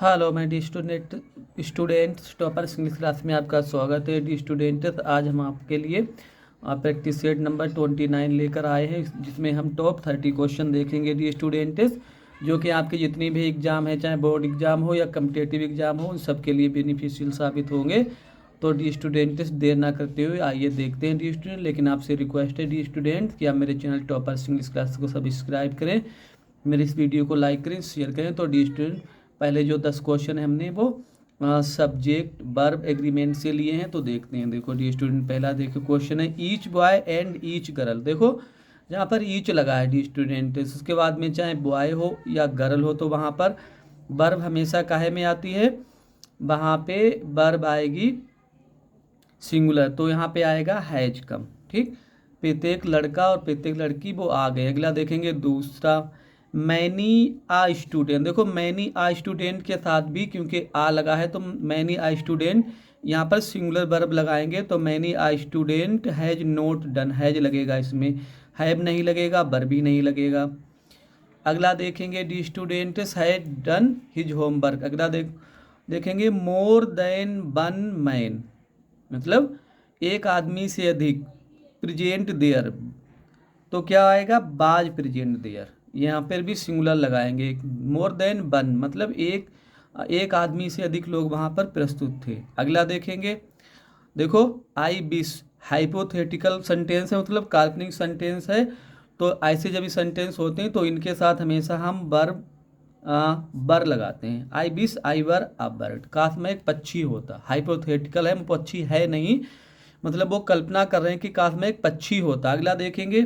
Hello मैं D students toppers English class में आपका स्वागत है। डी स्टूडेंट्स, आज हम आपके लिए प्रैक्टिस सेट नंबर 29 लेकर आए हैं, जिसमें हम टॉप 30 क्वेश्चन देखेंगे डी स्टूडेंट्स, जो कि आपके जितनी भी एग्ज़ाम है, चाहे बोर्ड एग्ज़ाम हो या कम्पिटेटिव एग्ज़ाम हो, उन सब के लिए बेनिफिशियल साबित होंगे। तो डी स्टूडेंट्स, देर ना करते हुए आइए देखते हैं डी स्टूडेंट। लेकिन आपसे रिक्वेस्ट है डी स्टूडेंट कि आप मेरे चैनल टॉपर्स इंग्लिश क्लास को सब्सक्राइब करें, मेरे इस वीडियो को लाइक करें, शेयर करें। तो डी स्टूडेंट, पहले जो 10 क्वेश्चन है हमने वो सब्जेक्ट वर्ब एग्रीमेंट से लिए हैं, तो देखते हैं। देखो डी स्टूडेंट, पहला देखो क्वेश्चन है each boy and each girl. देखो जहाँ पर ईच लगा है डी स्टूडेंट, उसके बाद में चाहे बॉय हो या गर्ल हो तो वहाँ पर वर्ब हमेशा काहे में आती है, वहाँ पे वर्ब आएगी सिंगुलर, तो यहाँ पे आएगा हैज कम। ठीक, प्रत्येक लड़का और प्रत्येक लड़की वो आ गए। अगला देखेंगे दूसरा, मैनी आ स्टूडेंट। देखो मैनी आ स्टूडेंट के साथ भी क्योंकि आ लगा है तो मैनी आ स्टूडेंट, यहाँ पर सिंगुलर वर्ब लगाएंगे तो many a student has not done, has लगेगा, इसमें हैव नहीं लगेगा, वर्ब भी नहीं लगेगा। अगला देखेंगे dear students had done his homework. अगला देखेंगे मोर देन वन मैन, मतलब एक आदमी से अधिक, प्रेजेंट देयर, तो क्या आएगा, बाज प्रेजेंट देयर। यहाँ पर भी सिंगुलर लगाएंगे। मोर देन वन मतलब एक आदमी से अधिक लोग वहाँ पर प्रस्तुत थे। अगला देखेंगे, देखो आई विश, हाइपोथेटिकल सेंटेंस है, मतलब काल्पनिक सेंटेंस है। तो ऐसे जब सेंटेंस होते हैं तो इनके साथ हमेशा हम वर्ब बर लगाते हैं। I wish I were a bird, काश में एक पक्षी होता। हाइपोथेटिकल है, पक्षी है नहीं, मतलब वो कल्पना कर रहे हैं कि काश में एक पक्षी होता। अगला देखेंगे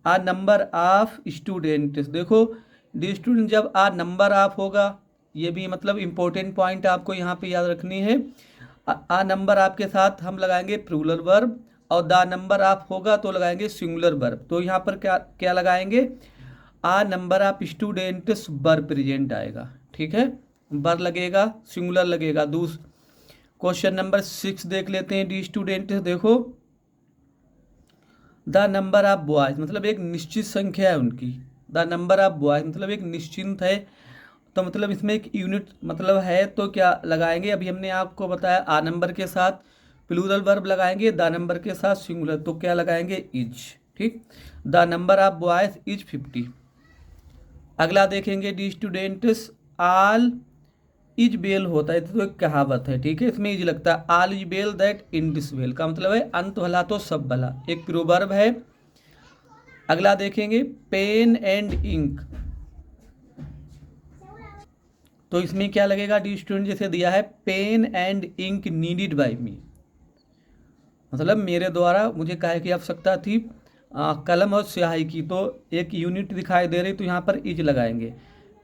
आ नंबर ऑफ स्टूडेंट्स। देखो डी स्टूडेंट, जब आ नंबर ऑफ होगा, ये भी मतलब इम्पोर्टेंट पॉइंट आपको यहाँ पे याद रखनी है। आ नंबर ऑफ के साथ हम लगाएंगे प्लूरल वर्ब, और द नंबर ऑफ होगा तो लगाएंगे सिंगुलर वर्ब। तो यहाँ पर क्या क्या लगाएंगे, a number of students were present आएगा। ठीक है, वर लगेगा, सिंगुलर लगेगा। क्वेश्चन नंबर 6 देख लेते हैं डी स्टूडेंट्स। देखो द नंबर ऑफ बॉयज, मतलब एक निश्चित संख्या है उनकी। द नंबर ऑफ बॉयज मतलब एक निश्चित है, तो मतलब इसमें एक यूनिट मतलब है, तो क्या लगाएंगे, अभी हमने आपको बताया आ नंबर के साथ प्लूरल वर्ब लगाएंगे, द नंबर के साथ सिंगुलर, तो क्या लगाएंगे, इज। ठीक, the number of boys is 50। अगला देखेंगे dear students, all is well होता है, तो एक कहावत है। ठीक है, इसमें इज लगता है। All is well that ends well का मतलब है अंत भला तो सब भला, एक प्रोवर्ब है। अगला देखेंगे पेन एंड इंक, तो इसमें क्या लगेगा डी स्टूडेंट, जैसे दिया है pen and ink needed by me, मतलब मेरे द्वारा मुझे काहे की आवश्यकता थी, कलम और स्याही की, तो एक यूनिट दिखाई दे रही, तो यहाँ पर इज लगाएंगे।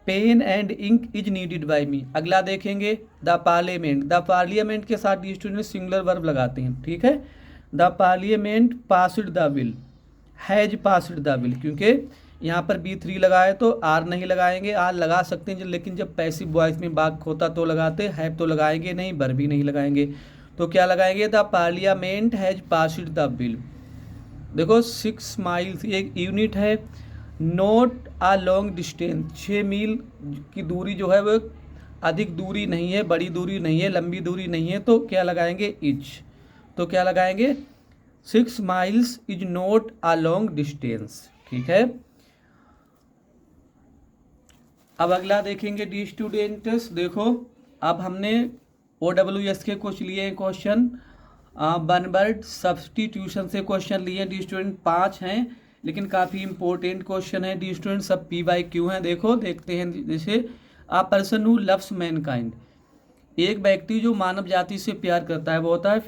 Pen and ink is needed by me. अगला देखेंगे द पार्लियामेंट। द पार्लियामेंट के साथ डी स्टूडेंट सिंगुलर वर्ब लगाते हैं। ठीक है, the parliament passed the bill, has passed the bill, क्योंकि यहाँ पर B3 लगाए तो आर नहीं लगाएंगे। आर लगा सकते हैं लेकिन जब पैसिव वॉइस में बात होता तो लगाते, हैव तो लगाएंगे नहीं, वर्ब भी नहीं लगाएंगे, तो क्या लगाएंगे, the parliament has passed the bill. देखो 6 माइल्स एक यूनिट है, नोट आ लॉन्ग डिस्टेंस, 6 मील की दूरी जो है वो अधिक दूरी नहीं है, बड़ी दूरी नहीं है, लंबी दूरी नहीं है, तो क्या लगाएंगे, इज। तो क्या लगाएंगे, 6 miles is not a long distance. ठीक है, अब अगला देखेंगे डी स्टूडेंट्स। देखो अब हमने OWS के कुछ लिए हैं क्वेश्चन, वन वर्ड सब्सटीट्यूशन से क्वेश्चन लिए डी स्टूडेंट, 5 हैं, लेकिन काफ़ी इंपॉर्टेंट क्वेश्चन है डी स्टूडेंट, सब P/Q हैं। देखो देखते हैं, जैसे आ पर्सन हु लव्स मैनकाइंड, एक व्यक्ति जो मानव जाति से प्यार करता है वो होता है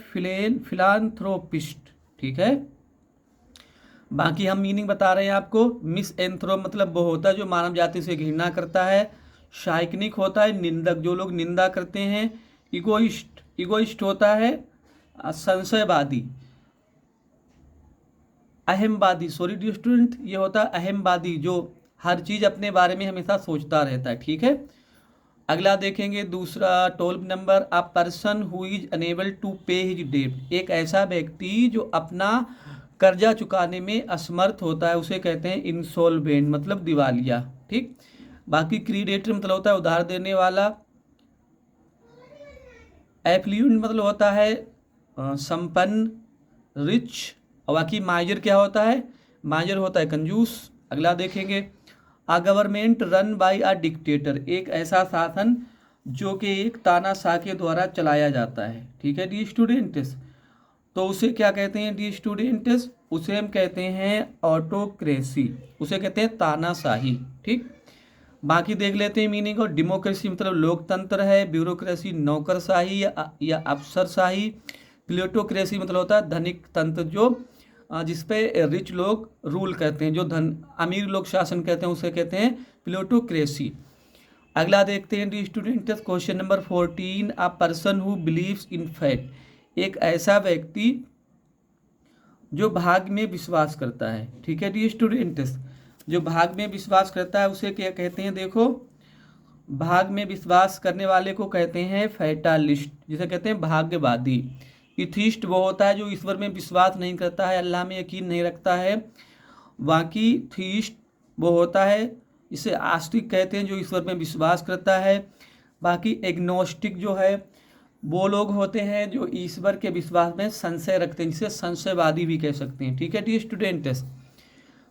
फिलान्थ्रोपिस्ट। ठीक है, बाकी हम मीनिंग बता रहे हैं आपको। मिस एंथ्रो मतलब वो होता है जो मानव जाति से घृणा करता है। शाइकनिक होता है निंदक, जो लोग निंदा करते हैं। इगोइस्ट होता है संशयवादी। अहमवादी, सॉरी डी स्टूडेंट, ये होता है अहमवादी, जो हर चीज़ अपने बारे में हमेशा सोचता रहता है। ठीक है, अगला देखेंगे दूसरा 12 number, a person who is unable to pay his debt, एक ऐसा व्यक्ति जो अपना कर्जा चुकाने में असमर्थ होता है, उसे कहते हैं इंसॉल्वेंट, मतलब दिवालिया। ठीक, बाकी क्रीडेटर मतलब होता है उधार देने वाला। एफ्लुएंट मतलब होता है संपन्न, रिच। और बाकी माइजर क्या होता है? माइजर होता है कंजूस। अगला देखेंगे, a government run by a dictator, एक ऐसा शासन जो कि एक तानाशाह के द्वारा चलाया जाता है। ठीक है डी स्टूडेंट्स, तो उसे क्या कहते हैं डी स्टूडेंट्स? उसे हम कहते हैं ऑटोक्रेसी, उसे कहते हैं तानाशाही। ठीक, बाकी देख लेते हैं मीनिंग। और डेमोक्रेसी मतलब लोकतंत्र है, ब्यूरोक्रेसी नौकरशाही या अफसरशाही, प्लेटोक्रेसी मतलब होता है धनिक तंत्र, जो जिसपे रिच लोग रूल करते हैं, जो अमीर लोग शासन कहते हैं, उसे कहते हैं प्लेटोक्रेसी। अगला देखते हैं dear student, question number 14, a person who believes in fat, एक ऐसा व्यक्ति जो भाग में विश्वास करता है। ठीक है डी स्टूडेंट्स, जो भाग में विश्वास करता है उसे क्या कहते हैं? देखो, भाग में विश्वास करने वाले को कहते हैं फैटालिस्ट, जिसे कहते हैं भाग्यवादी। इथिस्ट वो होता है जो ईश्वर में विश्वास नहीं करता है, अल्लाह में यकीन नहीं रखता है। बाकी थीस्ट वो होता है, इसे आस्तिक कहते हैं, जो ईश्वर में विश्वास करता है। बाकी एग्नोस्टिक जो है वो लोग होते हैं जो ईश्वर के विश्वास में संशय रखते हैं, जिसे संशयवादी भी कह सकते हैं। ठीक है टी स्टूडेंट्स,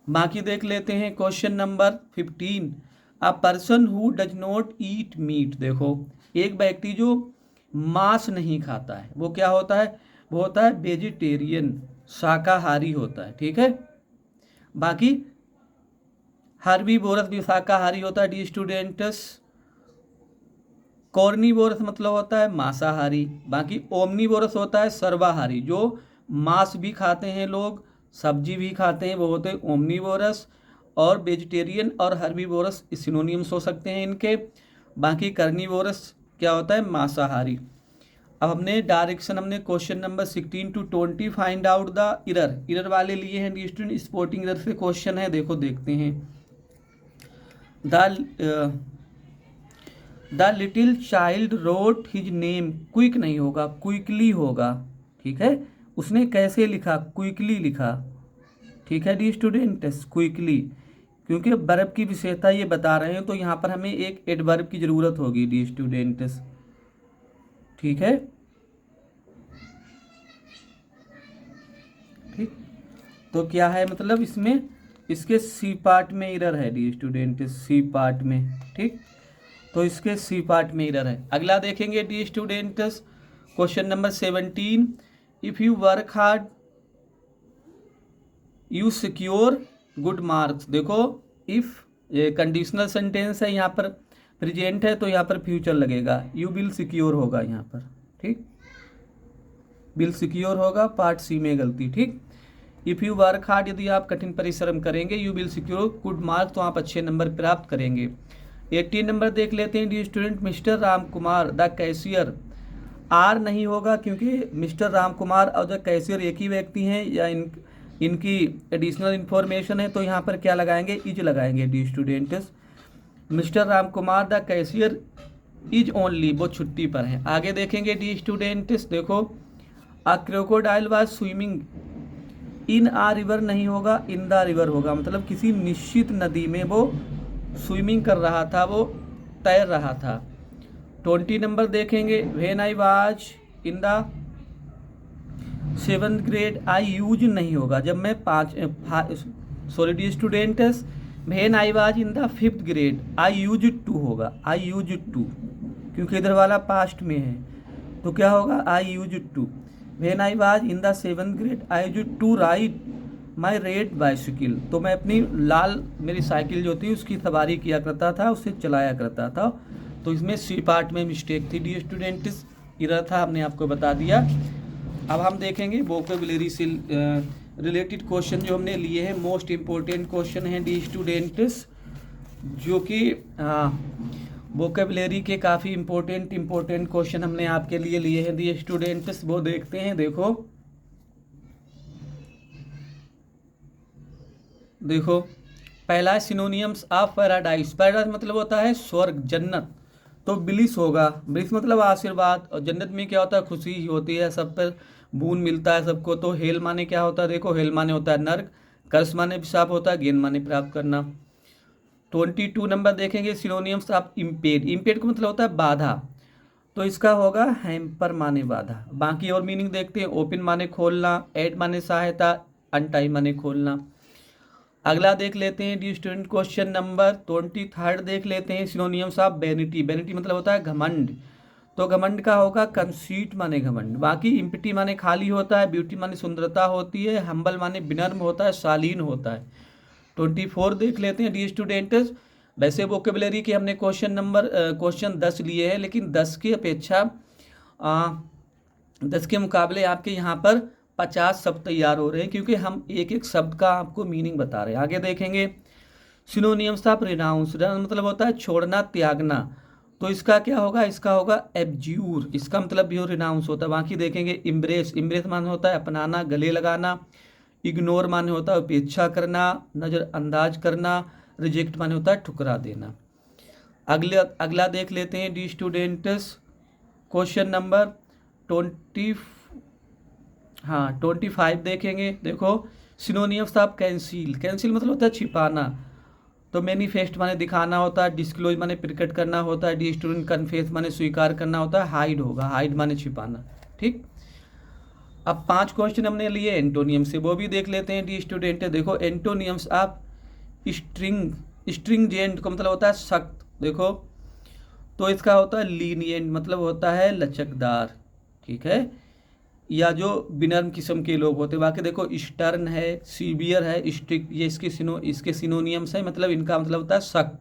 बाकी देख लेते हैं question number 15, a person who does not eat meat. देखो, एक व्यक्ति जो मांस नहीं खाता है वो क्या होता है? वो होता है वेजिटेरियन, शाकाहारी होता है। ठीक है, बाकी हर्बीवोरस भी शाकाहारी होता है डी स्टूडेंट्स। कॉर्निवोरस मतलब होता है मांसाहारी। बाकी ओमनीवोरस होता है सर्वाहारी, जो मांस भी खाते हैं लोग, सब्जी भी खाते हैं, वो होते हैं ओमनीवोरस। और वेजिटेरियन और हर्बीवोरस सिनोनिम्स हो सकते हैं इनके। बाकी कार्निवोरस क्या होता है? मांसाहारी। अब हमने डायरेक्शन, हमने question number 16 to 20 find out the error वाले लिए हैं डी स्टूडेंट। स्पोर्टिंग इरर से क्वेश्चन है, देखो देखते हैं। The little child road his name, quick नहीं होगा, क्विकली होगा। ठीक है, उसने कैसे लिखा? क्विकली लिखा। ठीक है डी स्टूडेंट्स, क्विकली, क्योंकि वर्ब की विशेषता ये बता रहे हैं, तो यहाँ पर हमें एक एडवर्ब की ज़रूरत होगी डी स्टूडेंट्स। ठीक है, ठीक, तो क्या है मतलब इसमें, इसके सी पार्ट में इरर है डी स्टूडेंट, सी पार्ट में। ठीक, तो इसके सी पार्ट में इरर है। अगला देखेंगे dear students, question number 17, if you work hard you secure good marks. देखो, इफ़ ये कंडीशनल सेंटेंस है, यहाँ पर प्रेजेंट है तो यहाँ पर फ्यूचर लगेगा, यू विल सिक्योर होगा यहाँ पर। ठीक, विल सिक्योर होगा, पार्ट सी में गलती। ठीक, इफ़ यू वर्क हार्ड, यदि आप कठिन परिश्रम करेंगे, you will secure good marks, तो आप अच्छे नंबर प्राप्त करेंगे। 18 नंबर देख लेते हैं dear students, mister Ram Kumar the cashier, are नहीं होगा क्योंकि मिस्टर राम कुमार और द कैशियर एक ही व्यक्ति हैं, या इनकी एडिशनल इन्फॉर्मेशन है, तो यहाँ पर क्या लगाएंगे? इज लगाएंगे dear students. Mister Ram Kumar the cashier is only, वो छुट्टी पर हैं। आगे देखेंगे डी स्टूडेंट्स, देखो, a crocodile was swimming in a river नहीं होगा, इन द रिवर होगा, मतलब किसी निश्चित नदी में वो स्विमिंग कर रहा था, वो तैर रहा था। 20 नंबर देखेंगे, when I was in the 7th grade, I use नहीं होगा, जब मैं sorry dear students, when I was in the 5th grade, I use to होगा, आई यूज टू, क्योंकि इधर वाला पास्ट में है, तो क्या होगा? I use to. When I was in the 7th grade, I use to ride my red bicycle, तो मैं अपनी लाल, मेरी साइकिल जो थी उसकी सवारी किया करता था, उसे चलाया करता था। तो इसमें सी पार्ट में मिस्टेक थी डी स्टूडेंट्स, इरर था, हमने आपको बता दिया। अब हम देखेंगे वोकैबुलरी से रिलेटेड क्वेश्चन जो हमने लिए हैं, मोस्ट इम्पोर्टेंट क्वेश्चन हैं डी स्टूडेंट्स, जो कि वोकैबुलरी के काफ़ी इम्पोर्टेंट क्वेश्चन हमने आपके लिए लिए हैं डी स्टूडेंट्स, वो देखते हैं। देखो, पहला है सिनोनियम्स ऑफ पैराडाइज। पैराडाइज मतलब होता है स्वर्ग, जन्नत, तो ब्लिस होगा, ब्लिस मतलब आशीर्वाद, और जन्नत में क्या होता है? खुशी ही होती है, सब पर बून मिलता है सबको। तो हेल माने क्या होता है? देखो, हेल माने होता है नर्क, कर्स माने अभिशाप होता है, गेन माने प्राप्त करना। 22 नंबर देखेंगे, सिनोनियम्स ऑफ इम्पेड। इम्पेड का मतलब होता है बाधा, तो इसका होगा हैम्पर माने बाधा। बाकी और मीनिंग देखते हैं। ओपन माने खोलना, एड माने सहायता, अनटाई माने खोलना। अगला देख लेते हैं डी स्टूडेंट, क्वेश्चन नंबर 23 देख लेते हैं। Synonyms of vanity. वैनिटी मतलब होता है घमंड, तो घमंड का होगा कंसीट माने घमंड। बाकी इम्पिटी माने खाली होता है, ब्यूटी माने सुंदरता होती है, हम्बल माने विनम्र होता है, शालीन होता है। 24 देख लेते हैं डी स्टूडेंट्स। वैसे वोकेबलरी के हमने क्वेश्चन 10 लिए हैं, लेकिन 10 की अपेक्षा 10 के मुकाबले आपके यहाँ पर 50 शब्द तैयार हो रहे हैं, क्योंकि हम एक एक शब्द का आपको मीनिंग बता रहे हैं। आगे देखेंगे सिनोनिम्स ऑफ रिनाउंस। मतलब होता है छोड़ना, त्यागना, तो इसका क्या होगा, इसका होगा एब्ज्यूर, इसका मतलब भी रिनाउंस होता है। बाकी देखेंगे इम्ब्रेस। इम्ब्रेस माने होता है अपनाना, गले लगाना। इग्नोर माने होता है उपेक्षा करना, नज़रअंदाज करना। रिजेक्ट माने होता है ठुकरा देना। अगला देख लेते हैं डी स्टूडेंट्स, क्वेश्चन नंबर 25 देखेंगे। देखो सिनोनिम्स ऑफ कैंसिल। कैंसिल मतलब होता है छिपाना, तो मैनिफेस्ट माने दिखाना होता है, डिस्क्लोज माने प्रकट करना होता है, डी स्टूडेंट कन्फेस माने स्वीकार करना होता है, हाइड होगा, हाइड माने छिपाना। ठीक, अब 5 क्वेश्चन हमने लिए एंटोनियम से, वो भी देख लेते हैं डी स्टूडेंट। देखो एंटोनियम्स ऑफ स्ट्रिंगजेंट का मतलब होता है सख्त। देखो तो इसका होता है लीनियंट, मतलब होता है लचकदार, ठीक है, या जो विनम्र किस्म के लोग होते हैं। बाकी देखो स्टर्न है, सीवियर है, स्ट्रिक्ट, ये इसके सिनोनियम्स है, मतलब इनका मतलब होता है सख्त।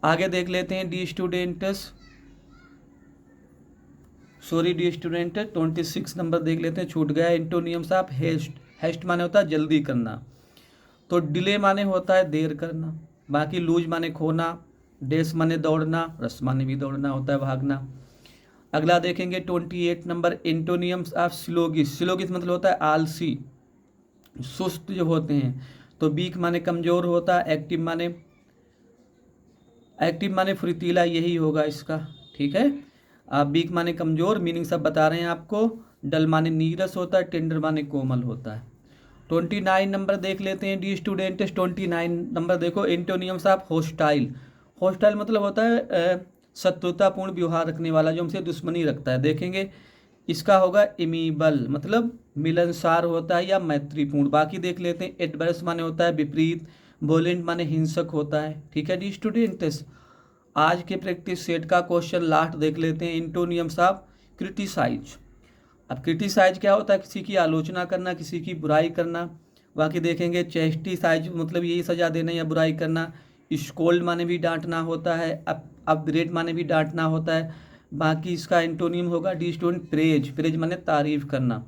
आगे देख लेते हैं डी स्टूडेंट्स, 26 नंबर देख लेते हैं, छूट गया। एंटोनियम्स ऑफ हेस्ट। हेस्ट माने होता है जल्दी करना, तो डिले माने होता है देर करना। बाकी लूज माने खोना, डेस माने दौड़ना, रस माने भी दौड़ना होता है, भागना। अगला देखेंगे 28 नंबर, एंटोनियम्स ऑफ सिलोगिस। सिलोगिस मतलब होता है आलसी, सुस्त जो होते हैं। तो वीक माने कमजोर होता है, एक्टिव माने फुर्तीला, यही होगा इसका, ठीक है। आप वीक माने कमजोर, मीनिंग सब बता रहे हैं आपको। डल माने नीरस होता है, टेंडर माने कोमल होता है। 29 नंबर देख लेते हैं डी स्टूडेंट्स। 29 नंबर देखो, एंटोनियम्स ऑफ होस्टाइल। होस्टाइल मतलब होता है शत्रुतापूर्ण व्यवहार रखने वाला, जो हमसे दुश्मनी रखता है। देखेंगे इसका होगा इमीबल, मतलब मिलनसार होता है या मैत्रीपूर्ण। बाकी देख लेते हैं एडवर्स माने होता है विपरीत, वोलेंट माने हिंसक होता है, ठीक है डी स्टूडेंट्स। आज के प्रैक्टिस सेट का क्वेश्चन लास्ट देख लेते हैं, एंटोनियम्स ऑफ क्रिटिसाइज। अब क्रिटिसाइज क्या होता है, किसी की आलोचना करना, किसी की बुराई करना। बाकी देखेंगे चेस्टिसाइज मतलब यही सजा देना या बुराई करना। स्कोल्ड माने भी डांटना होता है, अपग्रेड माने भी डांटना होता है। बाकी इसका एंटोनियम होगा डी स्टूडेंट प्रेज। प्रेज माने तारीफ करना।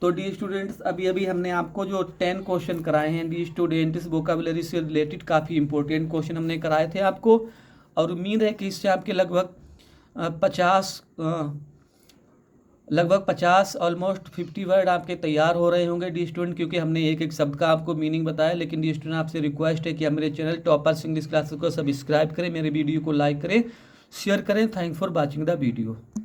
तो डी स्टूडेंट्स अभी हमने आपको जो 10 क्वेश्चन कराए हैं डी स्टूडेंट्स, वोकैबुलरी से रिलेटेड काफ़ी इंपॉर्टेंट क्वेश्चन हमने कराए थे आपको, और उम्मीद है कि इससे आपके लगभग 50 ऑलमोस्ट 50 वर्ड आपके तैयार हो रहे होंगे डी स्टूडेंट, क्योंकि हमने एक एक शब्द का आपको मीनिंग बताया। लेकिन डी स्टूडेंट आपसे रिक्वेस्ट है कि आप मेरे चैनल टॉपर्स इंग्लिश क्लासेस को सब्सक्राइब करें, मेरे वीडियो को लाइक करें, शेयर करें। Thanks for watching the video.